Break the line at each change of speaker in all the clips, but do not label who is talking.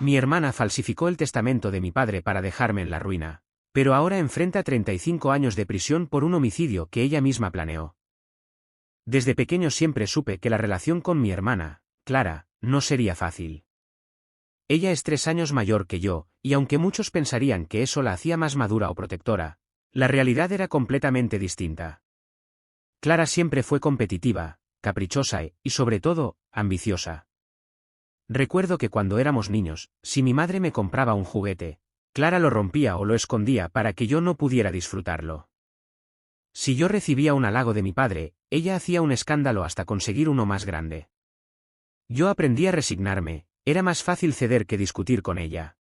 Mi hermana falsificó el testamento de mi padre para dejarme en la ruina, pero ahora enfrenta 35 años de prisión por un homicidio que ella misma planeó. Desde pequeño siempre supe que la relación con mi hermana, Clara, no sería fácil. Ella es 3 años mayor que yo, y aunque muchos pensarían que eso la hacía más madura o protectora, la realidad era completamente distinta. Clara siempre fue competitiva, caprichosa y, sobre todo, ambiciosa. Recuerdo que cuando éramos niños, si mi madre me compraba un juguete, Clara lo rompía o lo escondía para que yo no pudiera disfrutarlo. Si yo recibía un halago de mi padre, ella hacía un escándalo hasta conseguir uno más grande. Yo aprendí a resignarme, era más fácil ceder que discutir con ella.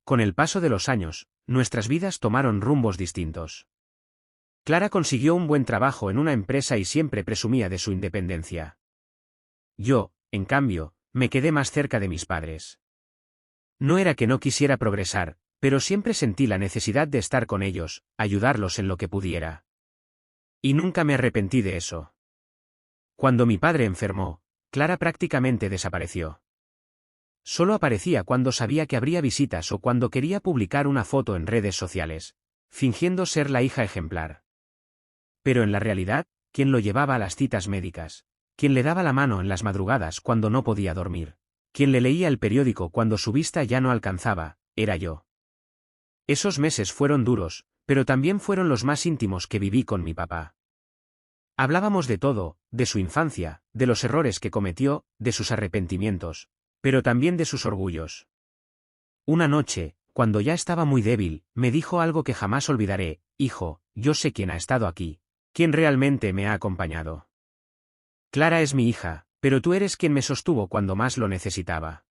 Con el paso de los años, nuestras vidas tomaron rumbos distintos. Clara consiguió un buen trabajo en una empresa y siempre presumía de su independencia. Yo, en cambio, me quedé más cerca de mis padres. No era que no quisiera progresar, pero siempre sentí la necesidad de estar con ellos, ayudarlos en lo que pudiera. Y nunca me arrepentí de eso. Cuando mi padre enfermó, Clara prácticamente desapareció. Solo aparecía cuando sabía que habría visitas o cuando quería publicar una foto en redes sociales, fingiendo ser la hija ejemplar. Pero en la realidad, ¿quién lo llevaba a las citas médicas? ¿Quién le daba la mano en las madrugadas cuando no podía dormir? ¿Quién le leía el periódico cuando su vista ya no alcanzaba? Era yo. Esos meses fueron duros, pero también fueron los más íntimos que viví con mi papá. Hablábamos de todo, de su infancia, de los errores que cometió, de sus arrepentimientos, pero también de sus orgullos. Una noche, cuando ya estaba muy débil, me dijo algo que jamás olvidaré: hijo, yo sé quién ha estado aquí, quién realmente me ha acompañado. Clara es mi hija, pero tú eres quien me sostuvo cuando más lo necesitaba.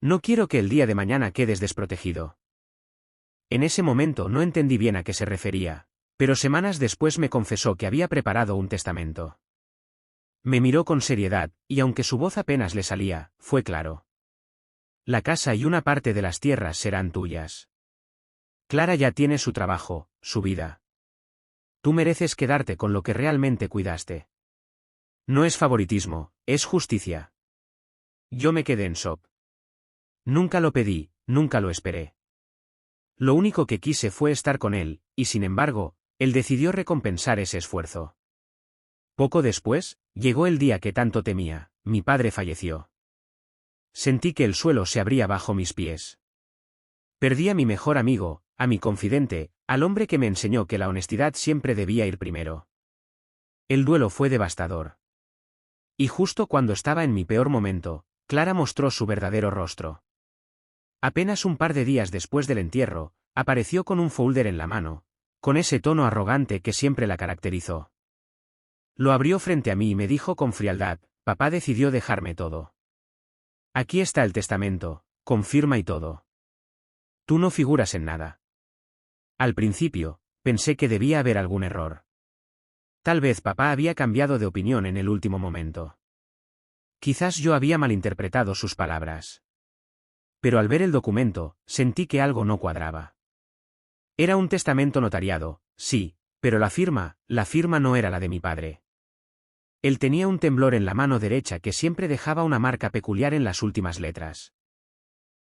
No quiero que el día de mañana quedes desprotegido. En ese momento no entendí bien a qué se refería, pero semanas después me confesó que había preparado un testamento. Me miró con seriedad, y aunque su voz apenas le salía, fue claro. La casa y una parte de las tierras serán tuyas. Clara ya tiene su trabajo, su vida. Tú mereces quedarte con lo que realmente cuidaste. No es favoritismo, es justicia. Yo me quedé en shock. Nunca lo pedí, nunca lo esperé. Lo único que quise fue estar con él, y sin embargo, él decidió recompensar ese esfuerzo. Poco después, llegó el día que tanto temía: mi padre falleció. Sentí que el suelo se abría bajo mis pies. Perdí a mi mejor amigo, a mi confidente, al hombre que me enseñó que la honestidad siempre debía ir primero. El duelo fue devastador. Y justo cuando estaba en mi peor momento, Clara mostró su verdadero rostro. Apenas un par de días después del entierro, apareció con un folder en la mano, con ese tono arrogante que siempre la caracterizó. Lo abrió frente a mí y me dijo con frialdad: papá decidió dejarme todo. Aquí está el testamento, con firma y todo. Tú no figuras en nada. Al principio, pensé que debía haber algún error. Tal vez papá había cambiado de opinión en el último momento. Quizás yo había malinterpretado sus palabras. Pero al ver el documento, sentí que algo no cuadraba. Era un testamento notariado, sí, pero la firma no era la de mi padre. Él tenía un temblor en la mano derecha que siempre dejaba una marca peculiar en las últimas letras.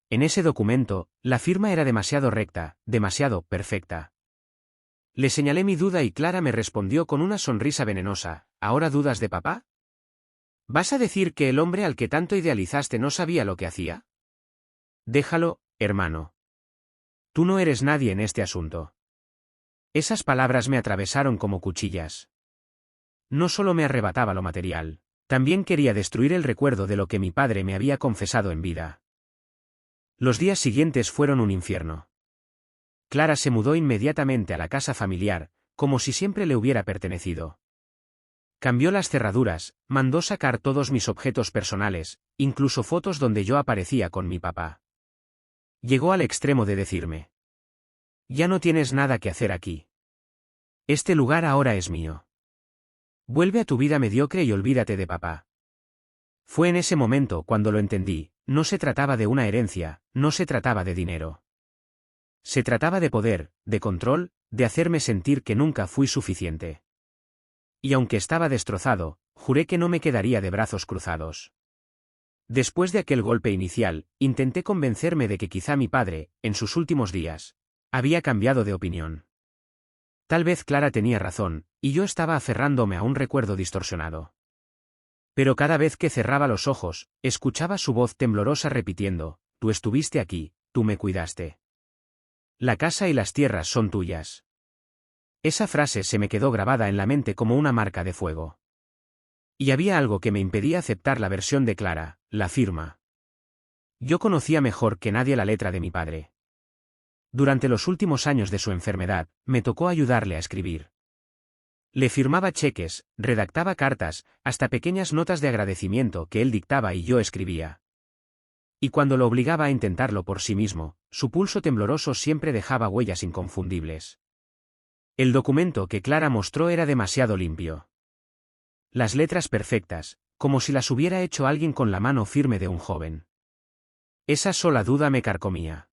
En ese documento, la firma era demasiado recta, demasiado perfecta. Le señalé mi duda y Clara me respondió con una sonrisa venenosa: ¿ahora dudas de papá? ¿Vas a decir que el hombre al que tanto idealizaste no sabía lo que hacía? Déjalo, hermano. Tú no eres nadie en este asunto. Esas palabras me atravesaron como cuchillas. No solo me arrebataba lo material, también quería destruir el recuerdo de lo que mi padre me había confesado en vida. Los días siguientes fueron un infierno. Clara se mudó inmediatamente a la casa familiar, como si siempre le hubiera pertenecido. Cambió las cerraduras, mandó sacar todos mis objetos personales, incluso fotos donde yo aparecía con mi papá. Llegó al extremo de decirme: ya no tienes nada que hacer aquí. Este lugar ahora es mío. Vuelve a tu vida mediocre y olvídate de papá. Fue en ese momento cuando lo entendí: no se trataba de una herencia, no se trataba de dinero. Se trataba de poder, de control, de hacerme sentir que nunca fui suficiente. Y aunque estaba destrozado, juré que no me quedaría de brazos cruzados. Después de aquel golpe inicial, intenté convencerme de que quizá mi padre, en sus últimos días, había cambiado de opinión. Tal vez Clara tenía razón, y yo estaba aferrándome a un recuerdo distorsionado. Pero cada vez que cerraba los ojos, escuchaba su voz temblorosa repitiendo: «Tú estuviste aquí, tú me cuidaste. La casa y las tierras son tuyas». Esa frase se me quedó grabada en la mente como una marca de fuego. Y había algo que me impedía aceptar la versión de Clara, la firma. Yo conocía mejor que nadie la letra de mi padre. Durante los últimos años de su enfermedad, me tocó ayudarle a escribir. Le firmaba cheques, redactaba cartas, hasta pequeñas notas de agradecimiento que él dictaba y yo escribía. Y cuando lo obligaba a intentarlo por sí mismo, su pulso tembloroso siempre dejaba huellas inconfundibles. El documento que Clara mostró era demasiado limpio. Las letras perfectas, como si las hubiera hecho alguien con la mano firme de un joven. Esa sola duda me carcomía.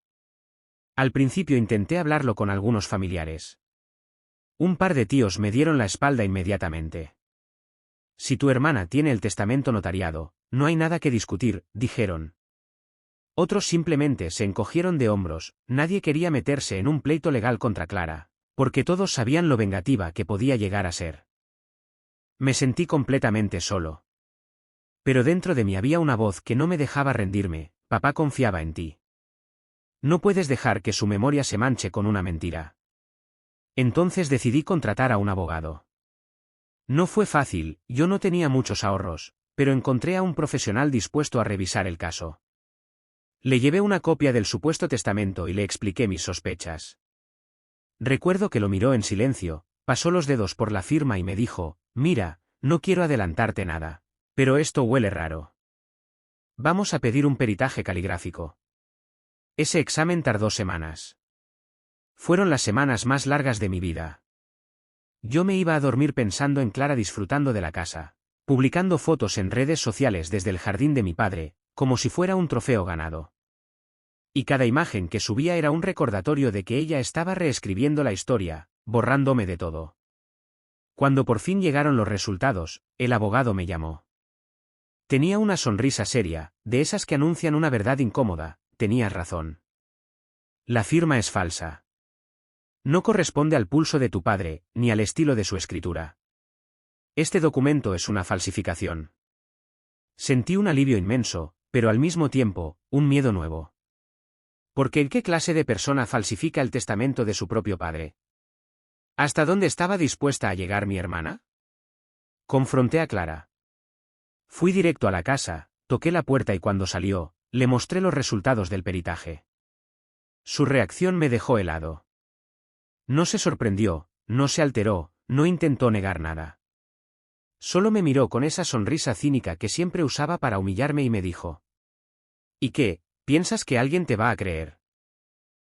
Al principio intenté hablarlo con algunos familiares. Un par de tíos me dieron la espalda inmediatamente. «Si tu hermana tiene el testamento notariado, no hay nada que discutir», dijeron. Otros simplemente se encogieron de hombros, nadie quería meterse en un pleito legal contra Clara, porque todos sabían lo vengativa que podía llegar a ser. Me sentí completamente solo. Pero dentro de mí había una voz que no me dejaba rendirme: «Papá confiaba en ti. No puedes dejar que su memoria se manche con una mentira». Entonces decidí contratar a un abogado. No fue fácil, yo no tenía muchos ahorros, pero encontré a un profesional dispuesto a revisar el caso. Le llevé una copia del supuesto testamento y le expliqué mis sospechas. Recuerdo que lo miró en silencio, pasó los dedos por la firma y me dijo: «Mira, no quiero adelantarte nada, pero esto huele raro. Vamos a pedir un peritaje caligráfico». Ese examen tardó semanas. Fueron las semanas más largas de mi vida. Yo me iba a dormir pensando en Clara disfrutando de la casa, publicando fotos en redes sociales desde el jardín de mi padre, como si fuera un trofeo ganado. Y cada imagen que subía era un recordatorio de que ella estaba reescribiendo la historia, borrándome de todo. Cuando por fin llegaron los resultados, el abogado me llamó. Tenía una sonrisa seria, de esas que anuncian una verdad incómoda: «Tenías razón. La firma es falsa. No corresponde al pulso de tu padre, ni al estilo de su escritura. Este documento es una falsificación». Sentí un alivio inmenso, pero al mismo tiempo, un miedo nuevo. Porque ¿qué clase de persona falsifica el testamento de su propio padre? ¿Hasta dónde estaba dispuesta a llegar mi hermana? Confronté a Clara. Fui directo a la casa, toqué la puerta y cuando salió, le mostré los resultados del peritaje. Su reacción me dejó helado. No se sorprendió, no se alteró, no intentó negar nada. Solo me miró con esa sonrisa cínica que siempre usaba para humillarme y me dijo: «¿Y qué, piensas que alguien te va a creer?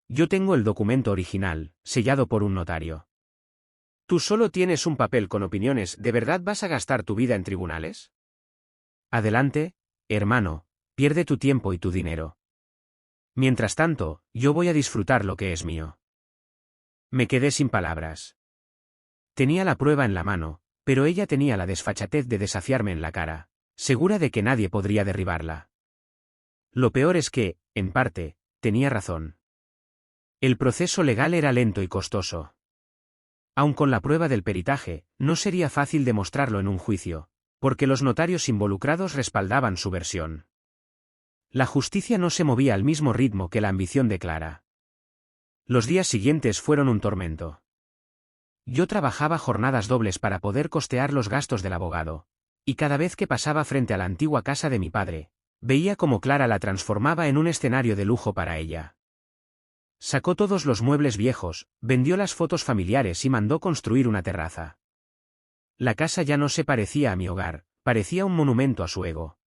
Yo tengo el documento original, sellado por un notario. Tú solo tienes un papel con opiniones. ¿De verdad vas a gastar tu vida en tribunales? Adelante, hermano, pierde tu tiempo y tu dinero. Mientras tanto, yo voy a disfrutar lo que es mío». Me quedé sin palabras. Tenía la prueba en la mano, pero ella tenía la desfachatez de desafiarme en la cara, segura de que nadie podría derribarla. Lo peor es que, en parte, tenía razón. El proceso legal era lento y costoso. Aun con la prueba del peritaje, no sería fácil demostrarlo en un juicio, porque los notarios involucrados respaldaban su versión. La justicia no se movía al mismo ritmo que la ambición de Clara. Los días siguientes fueron un tormento. Yo trabajaba jornadas dobles para poder costear los gastos del abogado, y cada vez que pasaba frente a la antigua casa de mi padre, veía cómo Clara la transformaba en un escenario de lujo para ella. Sacó todos los muebles viejos, vendió las fotos familiares y mandó construir una terraza. La casa ya no se parecía a mi hogar, parecía un monumento a su ego.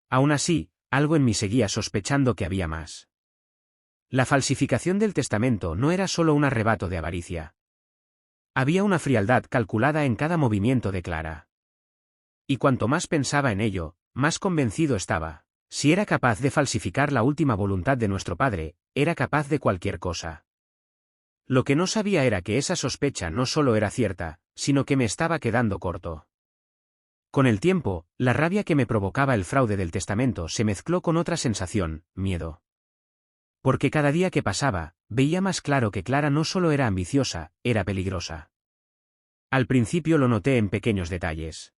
Aún así, algo en mí seguía sospechando que había más. La falsificación del testamento no era solo un arrebato de avaricia. Había una frialdad calculada en cada movimiento de Clara. Y cuanto más pensaba en ello, más convencido estaba. Si era capaz de falsificar la última voluntad de nuestro padre, era capaz de cualquier cosa. Lo que no sabía era que esa sospecha no solo era cierta, sino que me estaba quedando corto. Con el tiempo, la rabia que me provocaba el fraude del testamento se mezcló con otra sensación, miedo. Porque cada día que pasaba, veía más claro que Clara no solo era ambiciosa, era peligrosa. Al principio lo noté en pequeños detalles.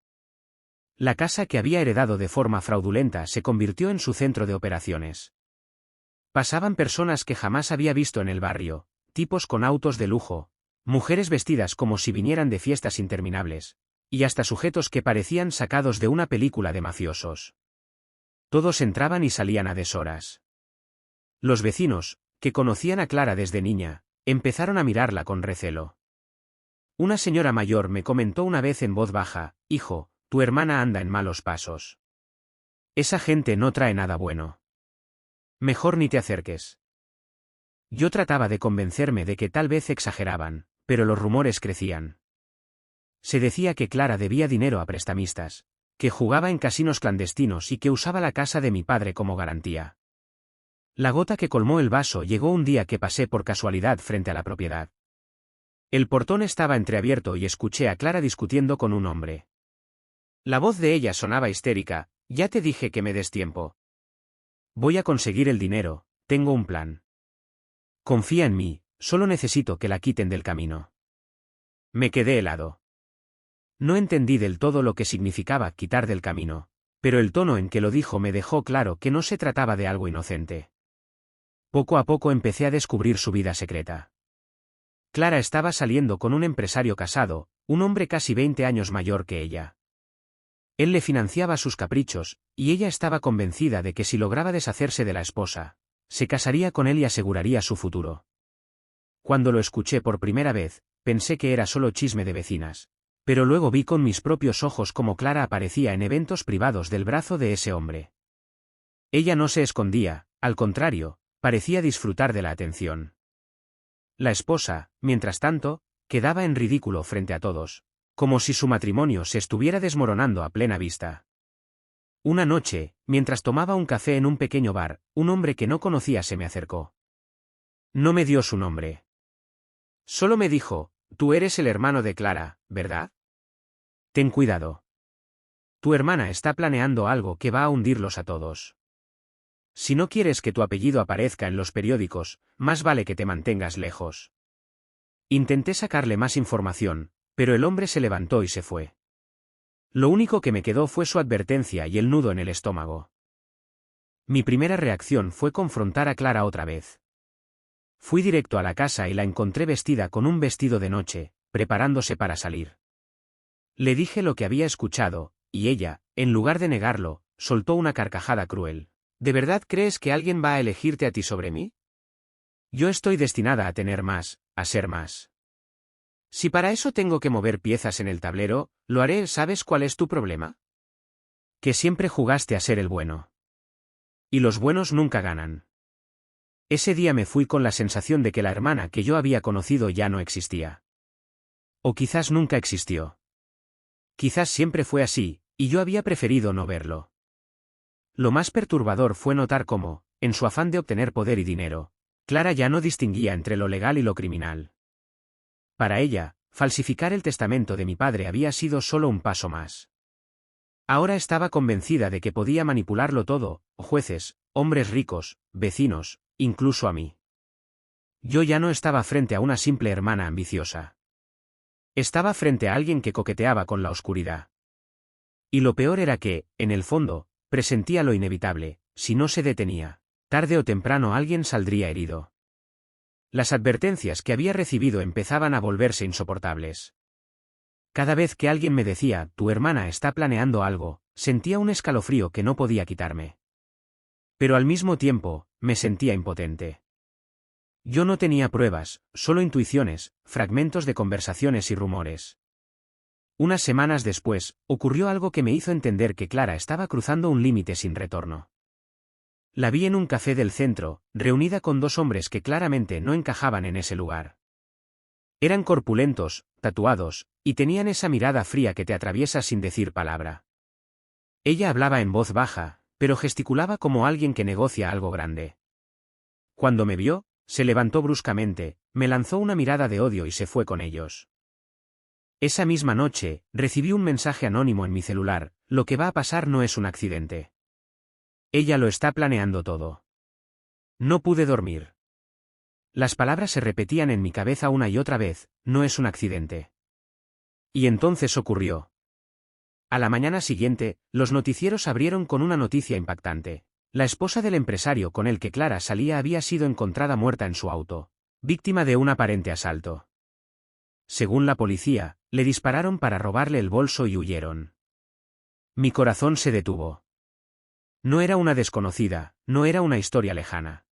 La casa que había heredado de forma fraudulenta se convirtió en su centro de operaciones. Pasaban personas que jamás había visto en el barrio, tipos con autos de lujo, mujeres vestidas como si vinieran de fiestas interminables, y hasta sujetos que parecían sacados de una película de mafiosos. Todos entraban y salían a deshoras. Los vecinos, que conocían a Clara desde niña, empezaron a mirarla con recelo. Una señora mayor me comentó una vez en voz baja: «Hijo, tu hermana anda en malos pasos. Esa gente no trae nada bueno. Mejor ni te acerques». Yo trataba de convencerme de que tal vez exageraban, pero los rumores crecían. Se decía que Clara debía dinero a prestamistas, que jugaba en casinos clandestinos y que usaba la casa de mi padre como garantía. La gota que colmó el vaso llegó un día que pasé por casualidad frente a la propiedad. El portón estaba entreabierto y escuché a Clara discutiendo con un hombre. La voz de ella sonaba histérica: «Ya te dije que me des tiempo. Voy a conseguir el dinero, tengo un plan. Confía en mí, solo necesito que la quiten del camino». Me quedé helado. No entendí del todo lo que significaba quitar del camino, pero el tono en que lo dijo me dejó claro que no se trataba de algo inocente. Poco a poco empecé a descubrir su vida secreta. Clara estaba saliendo con un empresario casado, un hombre casi 20 años mayor que ella. Él le financiaba sus caprichos, y ella estaba convencida de que si lograba deshacerse de la esposa, se casaría con él y aseguraría su futuro. Cuando lo escuché por primera vez, pensé que era solo chisme de vecinas, pero luego vi con mis propios ojos cómo Clara aparecía en eventos privados del brazo de ese hombre. Ella no se escondía, al contrario, parecía disfrutar de la atención. La esposa, mientras tanto, quedaba en ridículo frente a todos, como si su matrimonio se estuviera desmoronando a plena vista. Una noche, mientras tomaba un café en un pequeño bar, un hombre que no conocía se me acercó. No me dio su nombre. Solo me dijo: «Tú eres el hermano de Clara, ¿verdad? Ten cuidado. Tu hermana está planeando algo que va a hundirlos a todos. Si no quieres que tu apellido aparezca en los periódicos, más vale que te mantengas lejos». Intenté sacarle más información, pero el hombre se levantó y se fue. Lo único que me quedó fue su advertencia y el nudo en el estómago. Mi primera reacción fue confrontar a Clara otra vez. Fui directo a la casa y la encontré vestida con un vestido de noche, preparándose para salir. Le dije lo que había escuchado, y ella, en lugar de negarlo, soltó una carcajada cruel. «¿De verdad crees que alguien va a elegirte a ti sobre mí? Yo estoy destinada a tener más, a ser más. Si para eso tengo que mover piezas en el tablero, lo haré». ¿Sabes cuál es tu problema? Que siempre jugaste a ser el bueno. Y los buenos nunca ganan. Ese día me fui con la sensación de que la hermana que yo había conocido ya no existía. O quizás nunca existió. Quizás siempre fue así, y yo había preferido no verlo. Lo más perturbador fue notar cómo, en su afán de obtener poder y dinero, Clara ya no distinguía entre lo legal y lo criminal. Para ella, falsificar el testamento de mi padre había sido solo un paso más. Ahora estaba convencida de que podía manipularlo todo: jueces, hombres ricos, vecinos, incluso a mí. Yo ya no estaba frente a una simple hermana ambiciosa. Estaba frente a alguien que coqueteaba con la oscuridad. Y lo peor era que, en el fondo, presentía lo inevitable: si no se detenía, tarde o temprano alguien saldría herido. Las advertencias que había recibido empezaban a volverse insoportables. Cada vez que alguien me decía: «Tu hermana está planeando algo», sentía un escalofrío que no podía quitarme. Pero al mismo tiempo, me sentía impotente. Yo no tenía pruebas, solo intuiciones, fragmentos de conversaciones y rumores. Unas semanas después, ocurrió algo que me hizo entender que Clara estaba cruzando un límite sin retorno. La vi en un café del centro, reunida con dos hombres que claramente no encajaban en ese lugar. Eran corpulentos, tatuados, y tenían esa mirada fría que te atraviesa sin decir palabra. Ella hablaba en voz baja, pero gesticulaba como alguien que negocia algo grande. Cuando me vio, se levantó bruscamente, me lanzó una mirada de odio y se fue con ellos. Esa misma noche, recibí un mensaje anónimo en mi celular: lo que va a pasar no es un accidente. Ella lo está planeando todo. No pude dormir. Las palabras se repetían en mi cabeza una y otra vez: no es un accidente. Y entonces ocurrió. A la mañana siguiente, los noticieros abrieron con una noticia impactante. La esposa del empresario con el que Clara salía había sido encontrada muerta en su auto, víctima de un aparente asalto. Según la policía, le dispararon para robarle el bolso y huyeron. Mi corazón se detuvo. No era una desconocida, no era una historia lejana.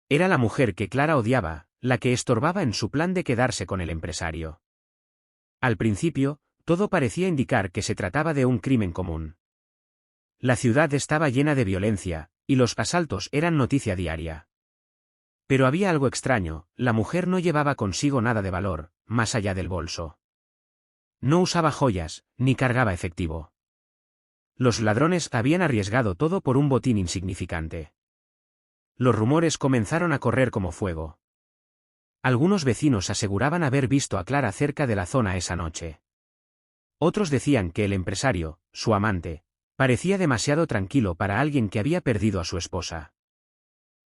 Era la mujer que Clara odiaba, la que estorbaba en su plan de quedarse con el empresario. Al principio, todo parecía indicar que se trataba de un crimen común. La ciudad estaba llena de violencia, y los asaltos eran noticia diaria. Pero había algo extraño: la mujer no llevaba consigo nada de valor, más allá del bolso. No usaba joyas, ni cargaba efectivo. Los ladrones habían arriesgado todo por un botín insignificante. Los rumores comenzaron a correr como fuego. Algunos vecinos aseguraban haber visto a Clara cerca de la zona esa noche. Otros decían que el empresario, su amante, parecía demasiado tranquilo para alguien que había perdido a su esposa.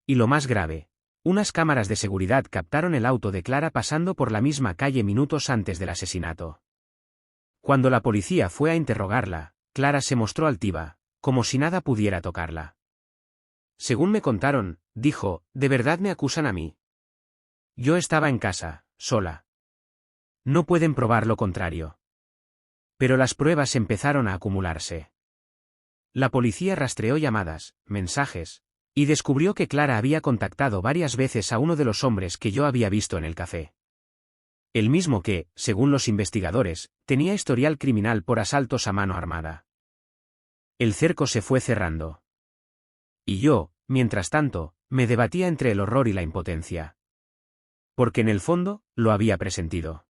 Y lo más grave, unas cámaras de seguridad captaron el auto de Clara pasando por la misma calle minutos antes del asesinato. Cuando la policía fue a interrogarla, Clara se mostró altiva, como si nada pudiera tocarla. Según me contaron, dijo: ¿de verdad me acusan a mí? Yo estaba en casa, sola. No pueden probar lo contrario. Pero las pruebas empezaron a acumularse. La policía rastreó llamadas, mensajes, y descubrió que Clara había contactado varias veces a uno de los hombres que yo había visto en el café. El mismo que, según los investigadores, tenía historial criminal por asaltos a mano armada. El cerco se fue cerrando. Y yo, mientras tanto, me debatía entre el horror y la impotencia. Porque en el fondo, lo había presentido.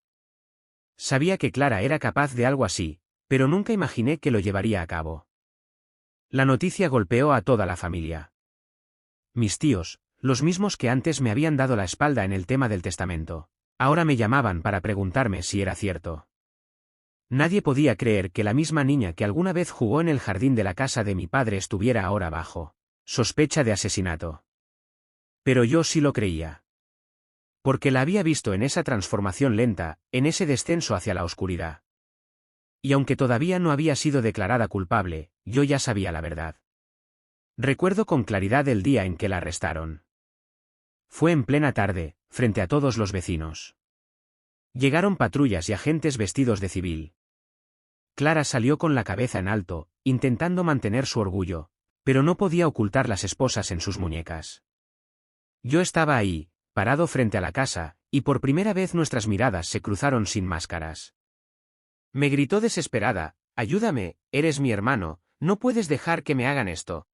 Sabía que Clara era capaz de algo así, pero nunca imaginé que lo llevaría a cabo. La noticia golpeó a toda la familia. Mis tíos, los mismos que antes me habían dado la espalda en el tema del testamento, ahora me llamaban para preguntarme si era cierto. Nadie podía creer que la misma niña que alguna vez jugó en el jardín de la casa de mi padre estuviera ahora bajo sospecha de asesinato. Pero yo sí lo creía. Porque la había visto en esa transformación lenta, en ese descenso hacia la oscuridad. Y aunque todavía no había sido declarada culpable, yo ya sabía la verdad. Recuerdo con claridad el día en que la arrestaron. Fue en plena tarde, frente a todos los vecinos. Llegaron patrullas y agentes vestidos de civil. Clara salió con la cabeza en alto, intentando mantener su orgullo, pero no podía ocultar las esposas en sus muñecas. Yo estaba ahí, parado frente a la casa, y por primera vez nuestras miradas se cruzaron sin máscaras. Me gritó desesperada: «Ayúdame, eres mi hermano, no puedes dejar que me hagan esto».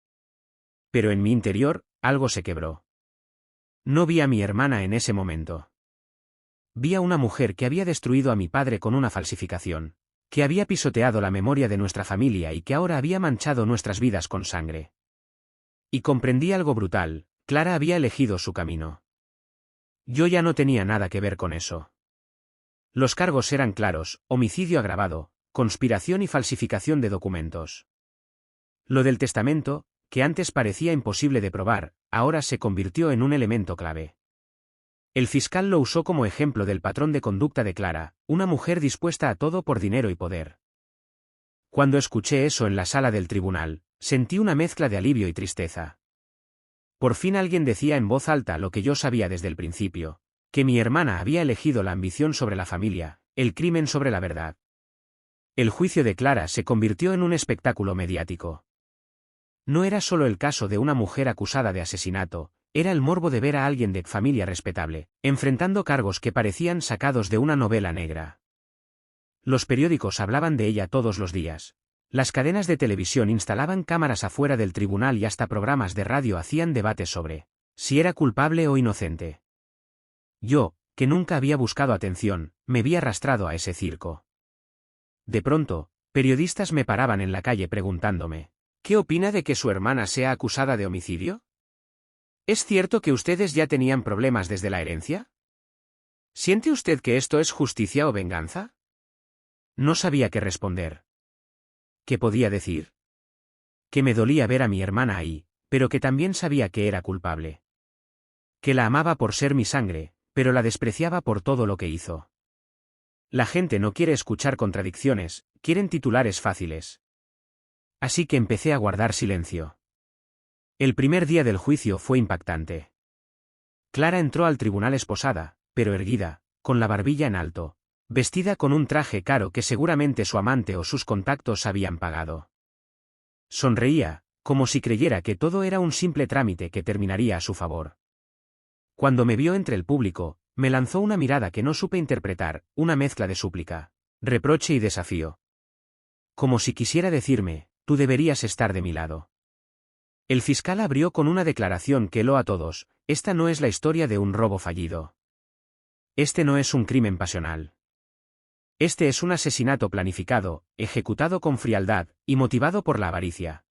Pero en mi interior, algo se quebró. No vi a mi hermana en ese momento. Vi a una mujer que había destruido a mi padre con una falsificación, que había pisoteado la memoria de nuestra familia y que ahora había manchado nuestras vidas con sangre. Y comprendí algo brutal: Clara había elegido su camino. Yo ya no tenía nada que ver con eso. Los cargos eran claros: homicidio agravado, conspiración y falsificación de documentos. Lo del testamento, que antes parecía imposible de probar, ahora se convirtió en un elemento clave. El fiscal lo usó como ejemplo del patrón de conducta de Clara, una mujer dispuesta a todo por dinero y poder. Cuando escuché eso en la sala del tribunal, sentí una mezcla de alivio y tristeza. Por fin alguien decía en voz alta lo que yo sabía desde el principio: que mi hermana había elegido la ambición sobre la familia, el crimen sobre la verdad. El juicio de Clara se convirtió en un espectáculo mediático. No era solo el caso de una mujer acusada de asesinato, era el morbo de ver a alguien de familia respetable, enfrentando cargos que parecían sacados de una novela negra. Los periódicos hablaban de ella todos los días. Las cadenas de televisión instalaban cámaras afuera del tribunal y hasta programas de radio hacían debates sobre si era culpable o inocente. Yo, que nunca había buscado atención, me vi arrastrado a ese circo. De pronto, periodistas me paraban en la calle preguntándome: ¿qué opina de que su hermana sea acusada de homicidio? ¿Es cierto que ustedes ya tenían problemas desde la herencia? ¿Siente usted que esto es justicia o venganza? No sabía qué responder. ¿Qué podía decir? Que me dolía ver a mi hermana ahí, pero que también sabía que era culpable. Que la amaba por ser mi sangre, pero la despreciaba por todo lo que hizo. La gente no quiere escuchar contradicciones, quieren titulares fáciles. Así que empecé a guardar silencio. El primer día del juicio fue impactante. Clara entró al tribunal esposada, pero erguida, con la barbilla en alto, vestida con un traje caro que seguramente su amante o sus contactos habían pagado. Sonreía, como si creyera que todo era un simple trámite que terminaría a su favor. Cuando me vio entre el público, me lanzó una mirada que no supe interpretar, una mezcla de súplica, reproche y desafío. Como si quisiera decirme, tú deberías estar de mi lado. El fiscal abrió con una declaración que heló a todos: esta no es la historia de un robo fallido. Este no es un crimen pasional. Este es un asesinato planificado, ejecutado con frialdad, y motivado por la avaricia.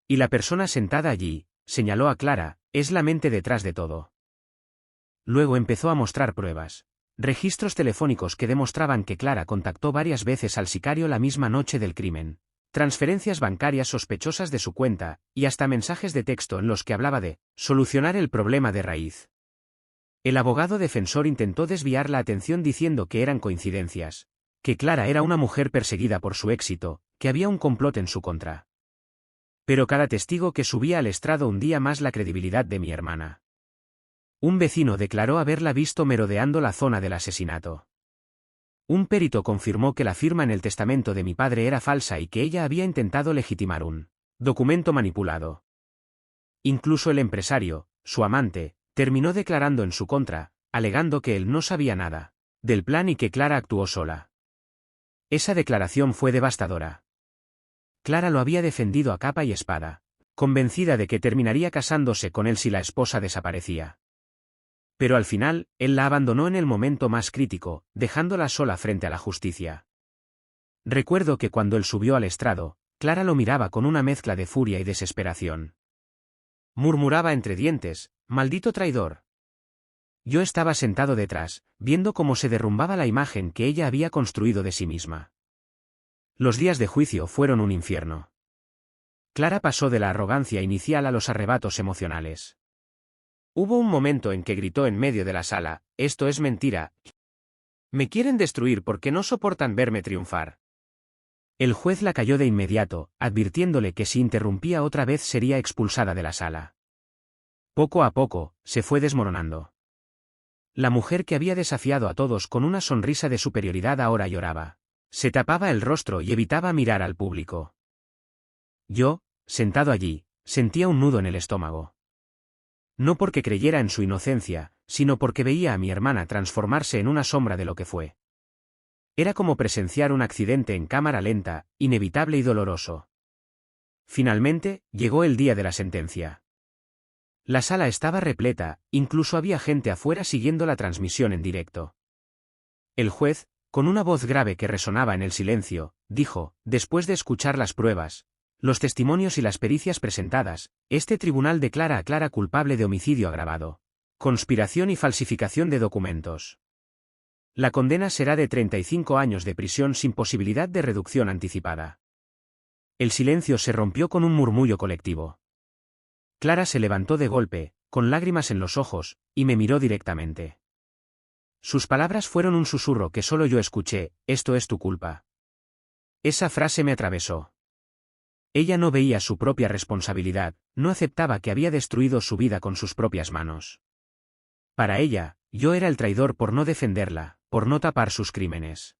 Y la persona sentada allí, señaló a Clara, es la mente detrás de todo. Luego empezó a mostrar pruebas. Registros telefónicos que demostraban que Clara contactó varias veces al sicario la misma noche del crimen. Transferencias bancarias sospechosas de su cuenta, y hasta mensajes de texto en los que hablaba de solucionar el problema de raíz. El abogado defensor intentó desviar la atención diciendo que eran coincidencias, que Clara era una mujer perseguida por su éxito, que había un complot en su contra. Pero cada testigo que subía al estrado hundía más la credibilidad de mi hermana. Un vecino declaró haberla visto merodeando la zona del asesinato. Un perito confirmó que la firma en el testamento de mi padre era falsa y que ella había intentado legitimar un documento manipulado. Incluso el empresario, su amante, terminó declarando en su contra, alegando que él no sabía nada del plan y que Clara actuó sola. Esa declaración fue devastadora. Clara lo había defendido a capa y espada, convencida de que terminaría casándose con él si la esposa desaparecía. Pero al final, él la abandonó en el momento más crítico, dejándola sola frente a la justicia. Recuerdo que cuando él subió al estrado, Clara lo miraba con una mezcla de furia y desesperación. Murmuraba entre dientes, «Maldito traidor». Yo estaba sentado detrás, viendo cómo se derrumbaba la imagen que ella había construido de sí misma. Los días de juicio fueron un infierno. Clara pasó de la arrogancia inicial a los arrebatos emocionales. Hubo un momento en que gritó en medio de la sala: «Esto es mentira. Me quieren destruir porque no soportan verme triunfar». El juez la calló de inmediato, advirtiéndole que si interrumpía otra vez sería expulsada de la sala. Poco a poco, se fue desmoronando. La mujer que había desafiado a todos con una sonrisa de superioridad ahora lloraba. Se tapaba el rostro y evitaba mirar al público. Yo, sentado allí, sentía un nudo en el estómago. No porque creyera en su inocencia, sino porque veía a mi hermana transformarse en una sombra de lo que fue. Era como presenciar un accidente en cámara lenta, inevitable y doloroso. Finalmente, llegó el día de la sentencia. La sala estaba repleta, incluso había gente afuera siguiendo la transmisión en directo. El juez, con una voz grave que resonaba en el silencio, dijo, después de escuchar las pruebas, los testimonios y las pericias presentadas, este tribunal declara a Clara culpable de homicidio agravado, conspiración y falsificación de documentos. La condena será de 35 años de prisión sin posibilidad de reducción anticipada. El silencio se rompió con un murmullo colectivo. Clara se levantó de golpe, con lágrimas en los ojos, y me miró directamente. Sus palabras fueron un susurro que solo yo escuché: «Esto es tu culpa». Esa frase me atravesó. Ella no veía su propia responsabilidad, no aceptaba que había destruido su vida con sus propias manos. Para ella, yo era el traidor por no defenderla, por no tapar sus crímenes.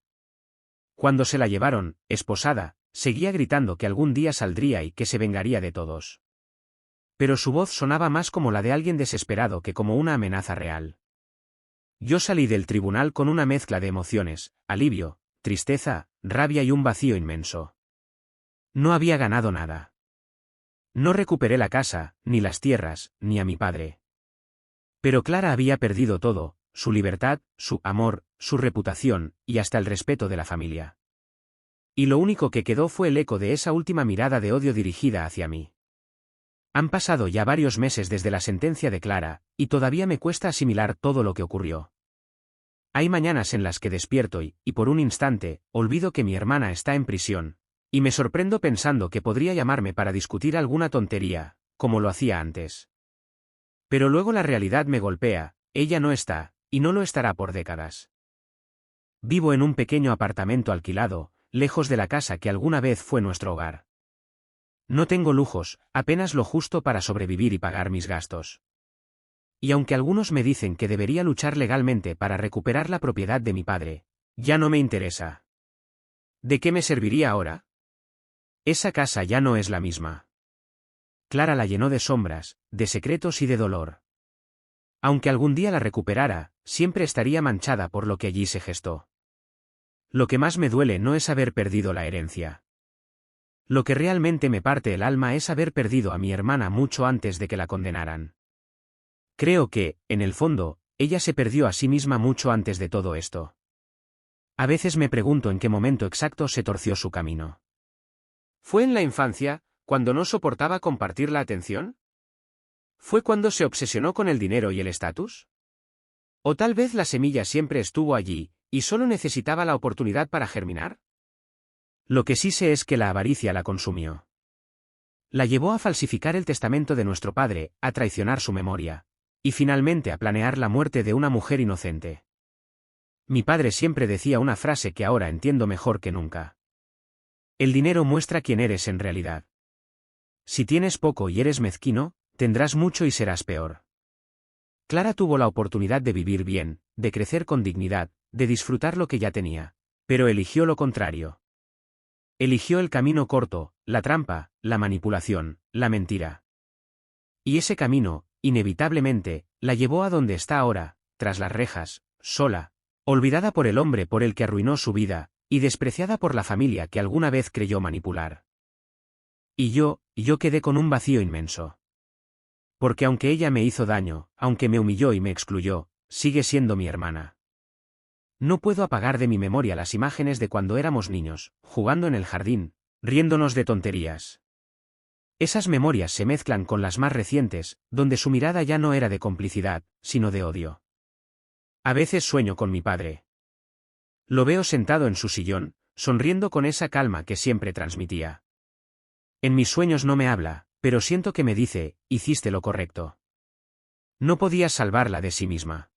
Cuando se la llevaron, esposada, seguía gritando que algún día saldría y que se vengaría de todos. Pero su voz sonaba más como la de alguien desesperado que como una amenaza real. Yo salí del tribunal con una mezcla de emociones: alivio, tristeza, rabia y un vacío inmenso. No había ganado nada. No recuperé la casa, ni las tierras, ni a mi padre. Pero Clara había perdido todo: su libertad, su amor, su reputación, y hasta el respeto de la familia. Y lo único que quedó fue el eco de esa última mirada de odio dirigida hacia mí. Han pasado ya varios meses desde la sentencia de Clara, y todavía me cuesta asimilar todo lo que ocurrió. Hay mañanas en las que despierto y por un instante, olvido que mi hermana está en prisión, y me sorprendo pensando que podría llamarme para discutir alguna tontería, como lo hacía antes. Pero luego la realidad me golpea, ella no está, y no lo estará por décadas. Vivo en un pequeño apartamento alquilado, lejos de la casa que alguna vez fue nuestro hogar. No tengo lujos, apenas lo justo para sobrevivir y pagar mis gastos. Y aunque algunos me dicen que debería luchar legalmente para recuperar la propiedad de mi padre, ya no me interesa. ¿De qué me serviría ahora? Esa casa ya no es la misma. Clara la llenó de sombras, de secretos y de dolor. Aunque algún día la recuperara, siempre estaría manchada por lo que allí se gestó. Lo que más me duele no es haber perdido la herencia. Lo que realmente me parte el alma es haber perdido a mi hermana mucho antes de que la condenaran. Creo que, en el fondo, ella se perdió a sí misma mucho antes de todo esto. A veces me pregunto en qué momento exacto se torció su camino. ¿Fue en la infancia, cuando no soportaba compartir la atención? ¿Fue cuando se obsesionó con el dinero y el estatus? ¿O tal vez la semilla siempre estuvo allí, y solo necesitaba la oportunidad para germinar? Lo que sí sé es que la avaricia la consumió. La llevó a falsificar el testamento de nuestro padre, a traicionar su memoria, y finalmente a planear la muerte de una mujer inocente. Mi padre siempre decía una frase que ahora entiendo mejor que nunca. El dinero muestra quién eres en realidad. Si tienes poco y eres mezquino, tendrás mucho y serás peor. Clara tuvo la oportunidad de vivir bien, de crecer con dignidad, de disfrutar lo que ya tenía, pero eligió lo contrario. Eligió el camino corto, la trampa, la manipulación, la mentira. Y ese camino, inevitablemente, la llevó a donde está ahora, tras las rejas, sola, olvidada por el hombre por el que arruinó su vida, y despreciada por la familia que alguna vez creyó manipular. Y yo quedé con un vacío inmenso. Porque aunque ella me hizo daño, aunque me humilló y me excluyó, sigue siendo mi hermana. No puedo apagar de mi memoria las imágenes de cuando éramos niños, jugando en el jardín, riéndonos de tonterías. Esas memorias se mezclan con las más recientes, donde su mirada ya no era de complicidad, sino de odio. A veces sueño con mi padre. Lo veo sentado en su sillón, sonriendo con esa calma que siempre transmitía. En mis sueños no me habla, pero siento que me dice, hiciste lo correcto. No podías salvarla de sí misma.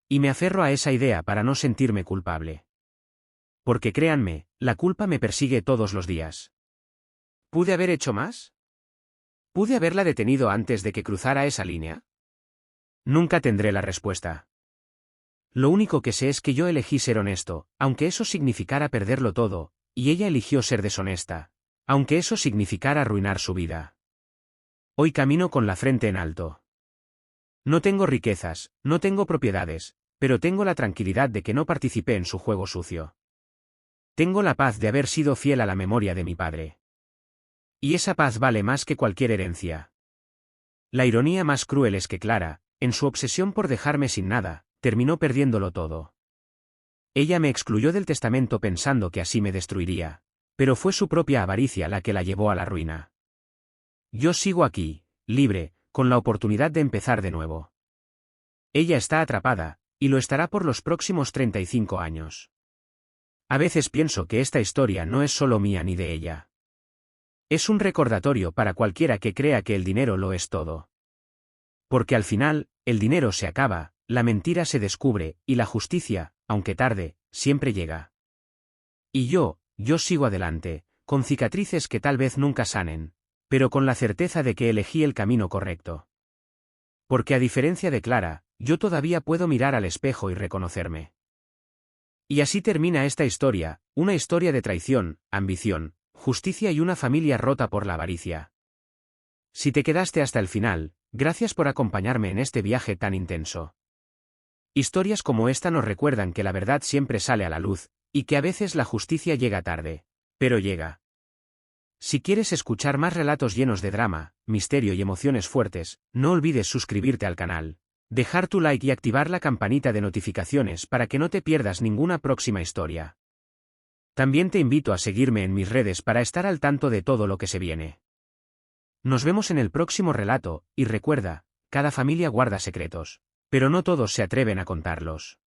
Y me aferro a esa idea para no sentirme culpable. Porque créanme, la culpa me persigue todos los días. ¿Pude haber hecho más? ¿Pude haberla detenido antes de que cruzara esa línea? Nunca tendré la respuesta. Lo único que sé es que yo elegí ser honesto, aunque eso significara perderlo todo, y ella eligió ser deshonesta, aunque eso significara arruinar su vida. Hoy camino con la frente en alto. No tengo riquezas, no tengo propiedades, pero tengo la tranquilidad de que no participé en su juego sucio. Tengo la paz de haber sido fiel a la memoria de mi padre. Y esa paz vale más que cualquier herencia. La ironía más cruel es que Clara, en su obsesión por dejarme sin nada, terminó perdiéndolo todo. Ella me excluyó del testamento pensando que así me destruiría, pero fue su propia avaricia la que la llevó a la ruina. Yo sigo aquí, libre, con la oportunidad de empezar de nuevo. Ella está atrapada, y lo estará por los próximos 35 años. A veces pienso que esta historia no es solo mía ni de ella. Es un recordatorio para cualquiera que crea que el dinero lo es todo. Porque al final, el dinero se acaba, la mentira se descubre, y la justicia, aunque tarde, siempre llega. Y yo sigo adelante, con cicatrices que tal vez nunca sanen, pero con la certeza de que elegí el camino correcto. Porque a diferencia de Clara, yo todavía puedo mirar al espejo y reconocerme. Y así termina esta historia, una historia de traición, ambición, justicia y una familia rota por la avaricia. Si te quedaste hasta el final, gracias por acompañarme en este viaje tan intenso. Historias como esta nos recuerdan que la verdad siempre sale a la luz, y que a veces la justicia llega tarde, pero llega. Si quieres escuchar más relatos llenos de drama, misterio y emociones fuertes, no olvides suscribirte al canal, dejar tu like y activar la campanita de notificaciones para que no te pierdas ninguna próxima historia. También te invito a seguirme en mis redes para estar al tanto de todo lo que se viene. Nos vemos en el próximo relato, y recuerda, cada familia guarda secretos, pero no todos se atreven a contarlos.